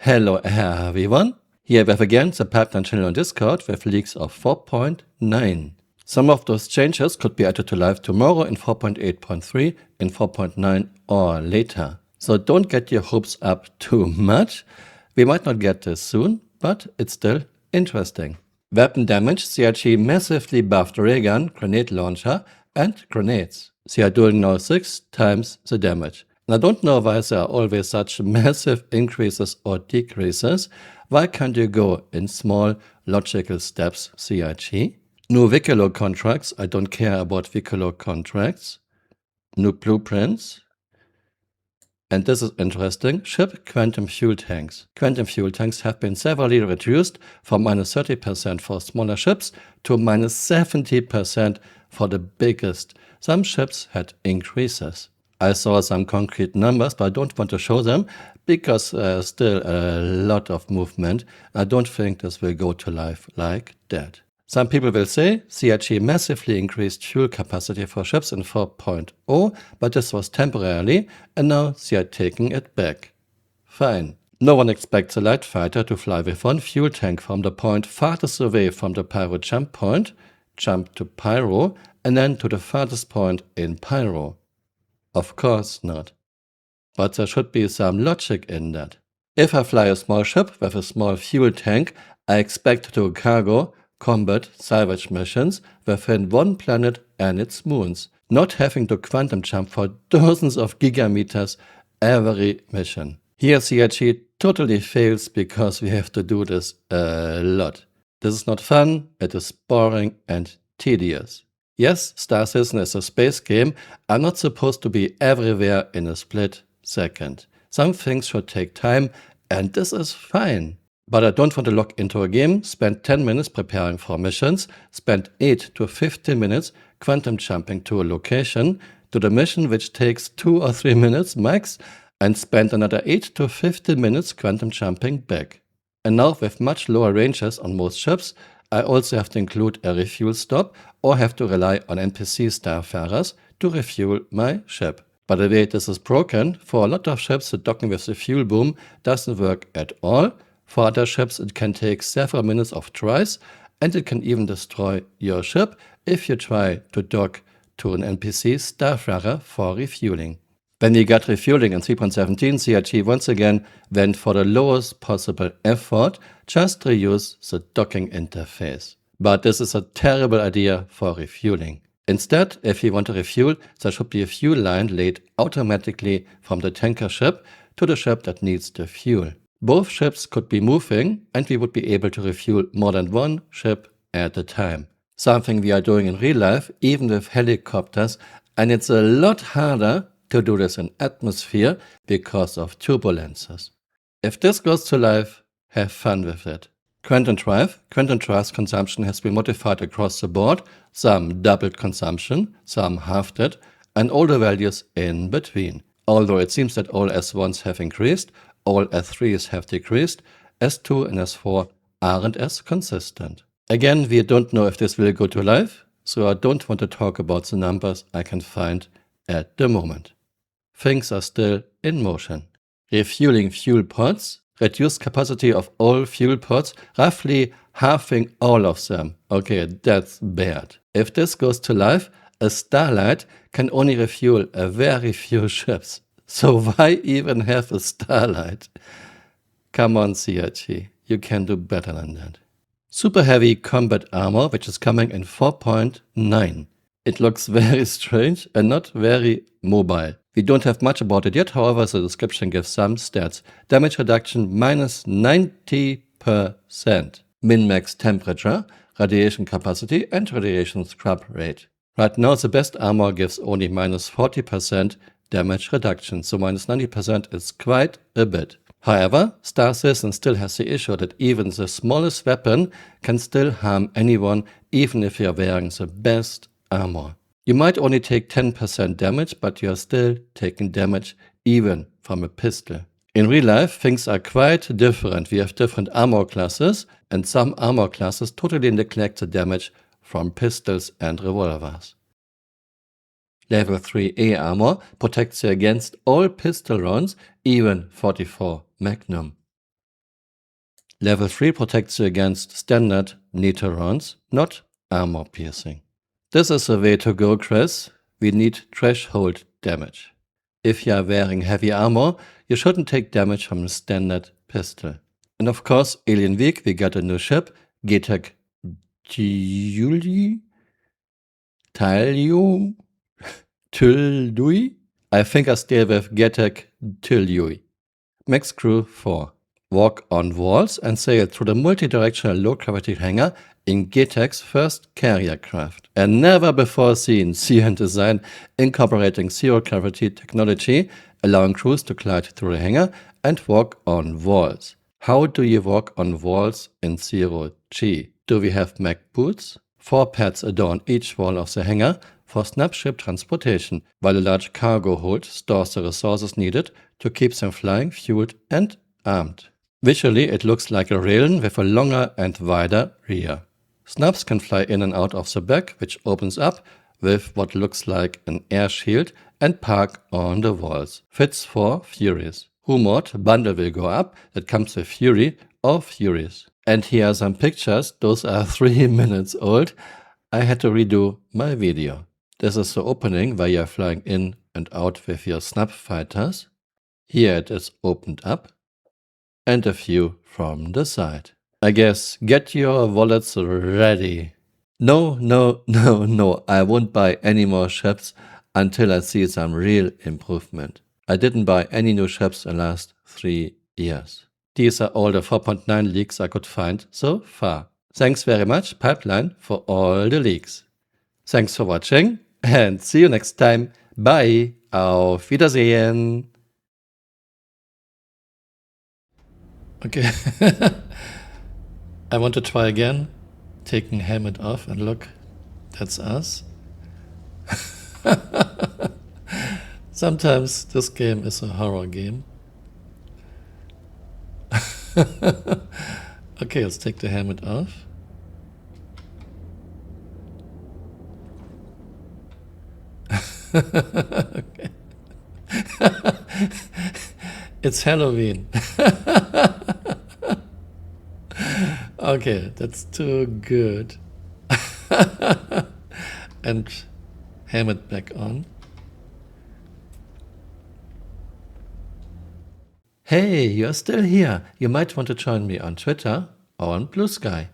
Hello everyone, here we have again the pipeline channel on Discord with leaks of 4.9. Some of those changes could be added to live tomorrow in 4.8.3, in 4.9 or later. So don't get your hopes up too much. We might not get this soon, but it's still interesting. Weapon damage, CRG massively buffed ray gun, grenade launcher and grenades. They are doing now 6 times the damage. And I don't know why there are always such massive increases or decreases. Why can't you go in small logical steps, CRG? New Vicolo contracts, I don't care about Vicolo contracts. New blueprints. And this is interesting, ship quantum fuel tanks. Quantum fuel tanks have been severely reduced from -30% for smaller ships to -70% for the biggest. Some ships had increases. I saw some concrete numbers, but I don't want to show them because there's still a lot of movement. I don't think this will go to life like that. Some people will say CRG massively increased fuel capacity for ships in 4.0, but this was temporarily and now they are taking it back. Fine. No one expects a light fighter to fly with one fuel tank from the point farthest away from the pyro jump point, jump to pyro, and then to the farthest point in pyro. Of course not. But there should be some logic in that. If I fly a small ship with a small fuel tank, I expect to do cargo, combat, salvage missions within one planet and its moons, not having to quantum jump for dozens of gigameters every mission. Here CRG totally fails because we have to do this a lot. This is not fun, it is boring and tedious. Yes, Star Citizen is a space game. I'm not supposed to be everywhere in a split second. Some things should take time, and this is fine. But I don't want to log into a game, spend 10 minutes preparing for missions, spend 8 to 15 minutes quantum jumping to a location, to the mission which takes 2 or 3 minutes max, and spend another 8 to 15 minutes quantum jumping back. And now with much lower ranges on most ships, I also have to include a refuel stop or have to rely on NPC starfarers to refuel my ship. By the way, this is broken. For a lot of ships, the docking with the fuel boom doesn't work at all. For other ships, it can take several minutes of tries, and it can even destroy your ship if you try to dock to an NPC starfarer for refueling. When we got refueling in 3.17, CRG once again went for the lowest possible effort, just reuse the docking interface. But this is a terrible idea for refueling. Instead, if you want to refuel, there should be a fuel line laid automatically from the tanker ship to the ship that needs the fuel. Both ships could be moving and we would be able to refuel more than one ship at a time. Something we are doing in real life, even with helicopters, and it's a lot harder to do this in atmosphere because of turbulences. If this goes to life, have fun with it. Quantum drive's consumption has been modified across the board, some doubled consumption, some halved it, and all the values in between. Although it seems that all S1s have increased, all S3s have decreased, S2 and S4 aren't as consistent. Again, we don't know if this will go to life, so I don't want to talk about the numbers I can find at the moment. Things are still in motion. Refueling fuel pods, reduced capacity of all fuel pods, roughly halving all of them. Okay, that's bad. If this goes to life, a Starlight can only refuel a very few ships. So why even have a Starlight? Come on CRG, you can do better than that. Super heavy combat armor, which is coming in 4.9. It looks very strange and not very mobile. We don't have much about it yet, however the description gives some stats. Damage reduction -90%. Min-max temperature, radiation capacity and radiation scrub rate. Right now the best armor gives only -40% damage reduction, so -90% is quite a bit. However, Star Citizen still has the issue that even the smallest weapon can still harm anyone, even if you are wearing the best armor. You might only take 10% damage, but you are still taking damage even from a pistol. In real life, things are quite different. We have different armor classes, and some armor classes totally neglect the damage from pistols and revolvers. Level 3A armor protects you against all pistol rounds, even 44 Magnum. Level 3 protects you against standard NATO rounds, not armor piercing. This is the way to go, Chris. We need threshold damage. If you are wearing heavy armor, you shouldn't take damage from a standard pistol. And of course, Alien Week, we got a new ship, Gatac Tyilui? Tyilui? I think I stay with Gatac Tyilui. Max crew 4. Walk on walls and sail through the multi-directional low-gravity hangar in Gatac's first carrier craft. A never-before-seen sea design incorporating zero-gravity technology, allowing crews to glide through the hangar and walk on walls. How do you walk on walls in zero-G? Do we have mech boots? 4 pads adorn each wall of the hangar for snapship transportation, while a large cargo hold stores the resources needed to keep them flying, fueled and armed. Visually, it looks like a rail with a longer and wider rear. Snaps can fly in and out of the back, which opens up with what looks like an air shield and park on the walls. Fits for Furies. Rumored bundle will go up that comes with Fury or Furies. And here are some pictures. Those are 3 minutes old. I had to redo my video. This is the opening where you are flying in and out with your snap fighters. Here it is opened up. And a view from the side. I guess get your wallets ready. No, I won't buy any more ships until I see some real improvement. I didn't buy any new ships in the last 3 years. These are all the 4.9 leaks I could find so far. Thanks very much, Pipeline, for all the leaks. Thanks for watching and see you next time. Bye. Auf Wiedersehen. Okay. I want to try again. Taking helmet off and look, that's us. Sometimes this game is a horror game. Okay, let's take the helmet off. Okay. It's Halloween. Okay, that's too good. And helmet back on. Hey, you're still here. You might want to join me on Twitter or on Blue Sky.